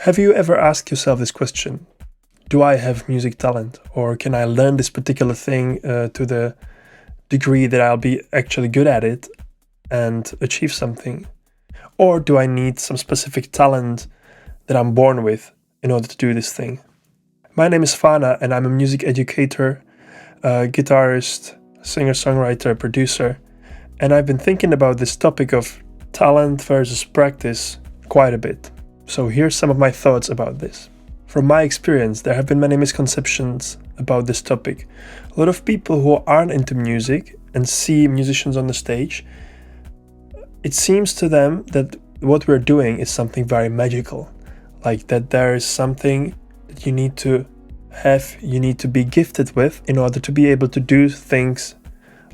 Have you ever asked yourself this question? Do I have music talent? Or can I learn this particular thing to the degree that I'll be actually good at it and achieve something? Or do I need some specific talent that I'm born with in order to do this thing? My name is Fana and I'm a music educator, guitarist, singer-songwriter, producer, and I've been thinking about this topic of talent versus practice quite a bit. So here's some of my thoughts about this. From my experience, there have been many misconceptions about this topic. A lot of people who aren't into music and see musicians on the stage, it seems to them that what we're doing is something very magical. Like that there is something that you need to have, you need to be gifted with in order to be able to do things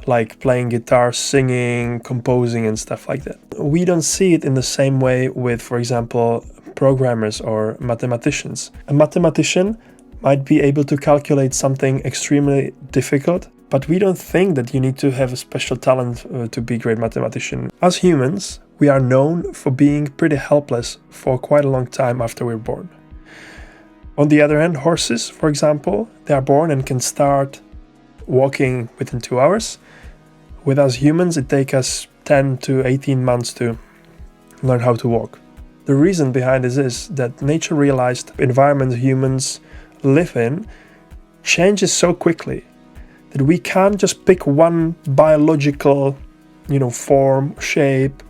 like playing guitar, singing, composing and stuff like that. We don't see it in the same way with, for example, programmers or mathematicians. A mathematician might be able to calculate something extremely difficult, but we don't think that you need to have a special talent to be a great mathematician. As humans, we are known for being pretty helpless for quite a long time after we're born. On the other hand, horses, for example, they are born and can start walking within 2 hours. With us humans, it takes us 10 to 18 months to learn how to walk. The reason behind this is that nature realized the environment humans live in changes so quickly that we can't just pick one biological, form, shape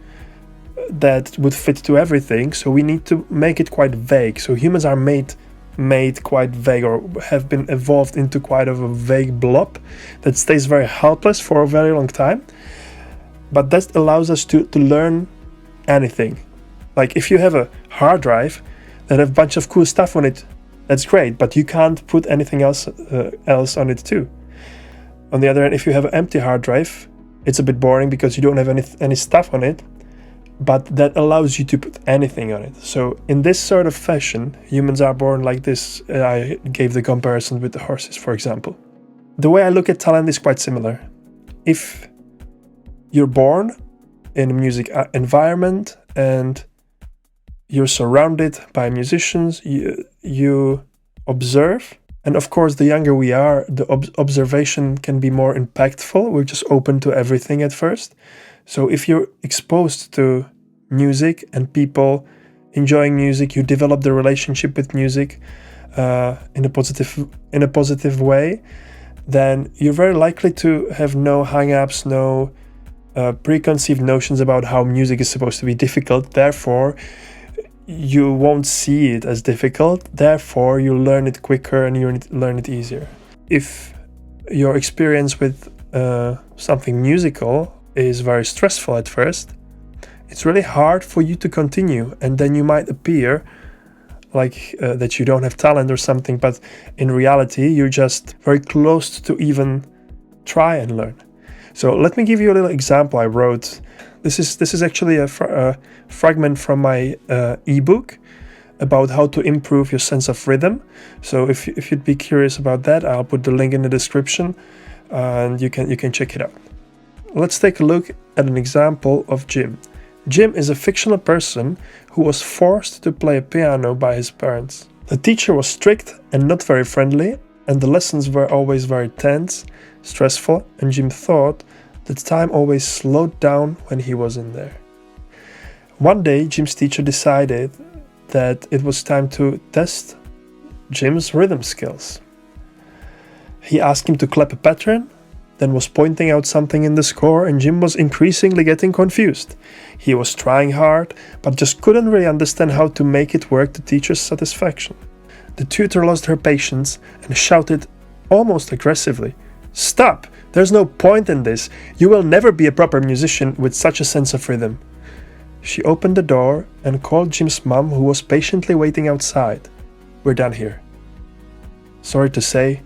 that would fit to everything. So we need to make it quite vague. So humans are made quite vague, or have been evolved into quite of a vague blob that stays very helpless for a very long time. But that allows us to learn anything. Like if you have a hard drive that have a bunch of cool stuff on it, that's great, but you can't put anything else on it too. On the other hand, if you have an empty hard drive, it's a bit boring because you don't have any stuff on it, but that allows you to put anything on it. So in this sort of fashion, humans are born like this. I gave the comparison with the horses, for example. The way I look at talent is quite similar. If you're born in a music environment and you're surrounded by musicians, you observe. And of course, the younger we are, the observation can be more impactful. We're just open to everything at first. So if you're exposed to music and people enjoying music, you develop the relationship with music in a positive way, then you're very likely to have no hang-ups, no preconceived notions about how music is supposed to be difficult. Therefore, you won't see it as difficult, therefore you learn it quicker and you learn it easier. If your experience with something musical is very stressful at first, it's really hard for you to continue, and then you might appear like that you don't have talent or something, but in reality you're just very close to even try and learn. So let me give you a little example I wrote. This is actually a fragment from my ebook about how to improve your sense of rhythm. So if you'd be curious about that, I'll put the link in the description and you can check it out. Let's take a look at an example of Jim. Jim is a fictional person who was forced to play a piano by his parents. The teacher was strict and not very friendly, and the lessons were always very tense, stressful, and Jim thought that time always slowed down when he was in there. One day, Jim's teacher decided that it was time to test Jim's rhythm skills. He asked him to clap a pattern, then was pointing out something in the score, and Jim was increasingly getting confused. He was trying hard, but just couldn't really understand how to make it work to teacher's satisfaction. The tutor lost her patience and shouted almost aggressively, "Stop! There's no point in this. You will never be a proper musician with such a sense of rhythm." She opened the door and called Jim's mom, who was patiently waiting outside. "We're done here. Sorry to say,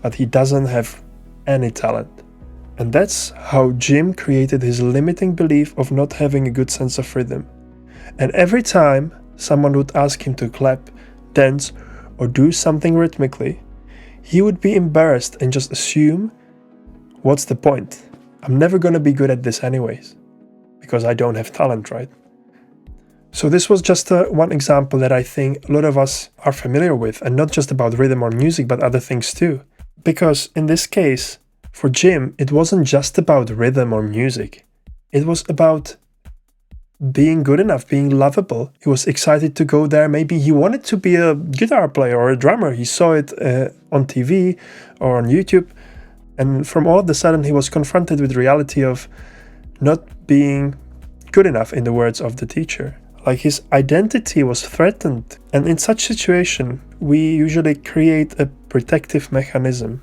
but he doesn't have any talent." And that's how Jim created his limiting belief of not having a good sense of rhythm. And every time someone would ask him to clap, dance, or do something rhythmically, he would be embarrassed and just assume, what's the point? I'm never gonna be good at this anyways, because I don't have talent, right? So this was just one example that I think a lot of us are familiar with, and not just about rhythm or music, but other things too. Because in this case, for Jim, it wasn't just about rhythm or music. It was about being good enough, being lovable. He was excited to go there. Maybe he wanted to be a guitar player or a drummer. He saw it on TV or on YouTube. And from all of a sudden, he was confronted with the reality of not being good enough, in the words of the teacher. Like, his identity was threatened. And in such situation, we usually create a protective mechanism,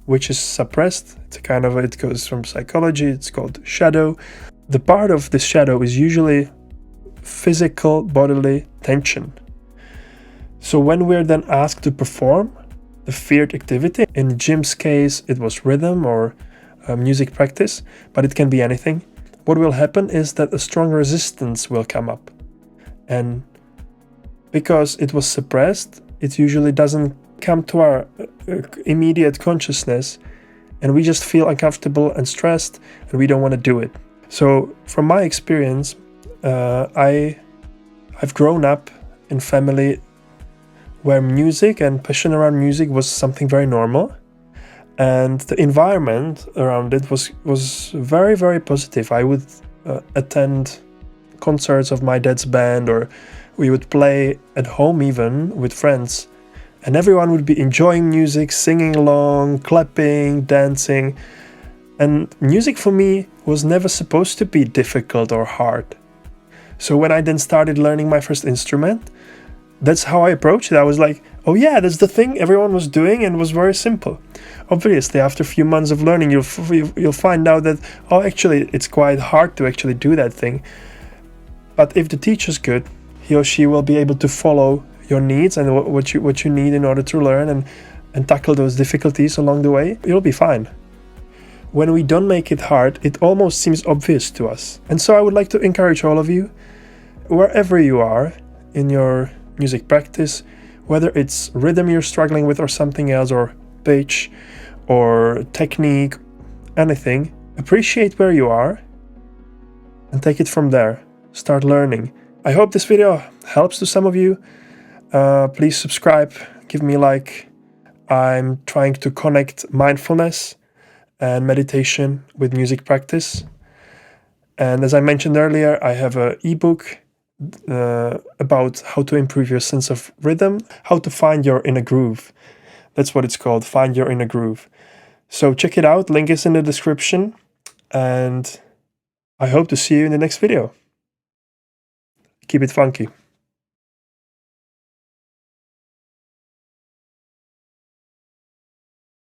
which is suppressed. It goes from psychology, it's called shadow. The part of this shadow is usually physical bodily tension. So when we're then asked to perform the feared activity, in Jim's case, it was rhythm or music practice, but it can be anything. What will happen is that a strong resistance will come up. And because it was suppressed, it usually doesn't come to our immediate consciousness, and we just feel uncomfortable and stressed, and we don't want to do it. So from my experience, I've grown up in family where music and passion around music was something very normal, and the environment around it was very, very positive. I would attend concerts of my dad's band, or we would play at home even with friends, and everyone would be enjoying music, singing along, clapping, dancing. And music for me was never supposed to be difficult or hard. So when I then started learning my first instrument, that's how I approached it. I was like, oh yeah, that's the thing everyone was doing, and it was very simple. Obviously, after a few months of learning, you'll find out that, oh, actually, it's quite hard to actually do that thing. But if the teacher's good, he or she will be able to follow your needs and what you need in order to learn and tackle those difficulties along the way. You'll be fine. When we don't make it hard, it almost seems obvious to us. And so I would like to encourage all of you, wherever you are in your music practice, whether it's rhythm you're struggling with or something else, or pitch or technique, anything, appreciate where you are and take it from there. Start learning. I hope this video helps to some of you. Please subscribe, give me a like. I'm trying to connect mindfulness and meditation with music practice. And as I mentioned earlier, I have an ebook about how to improve your sense of rhythm, how to find your inner groove. That's what it's called, Find Your Inner Groove. So check it out, link is in the description, and I hope to see you in the next video. Keep it funky.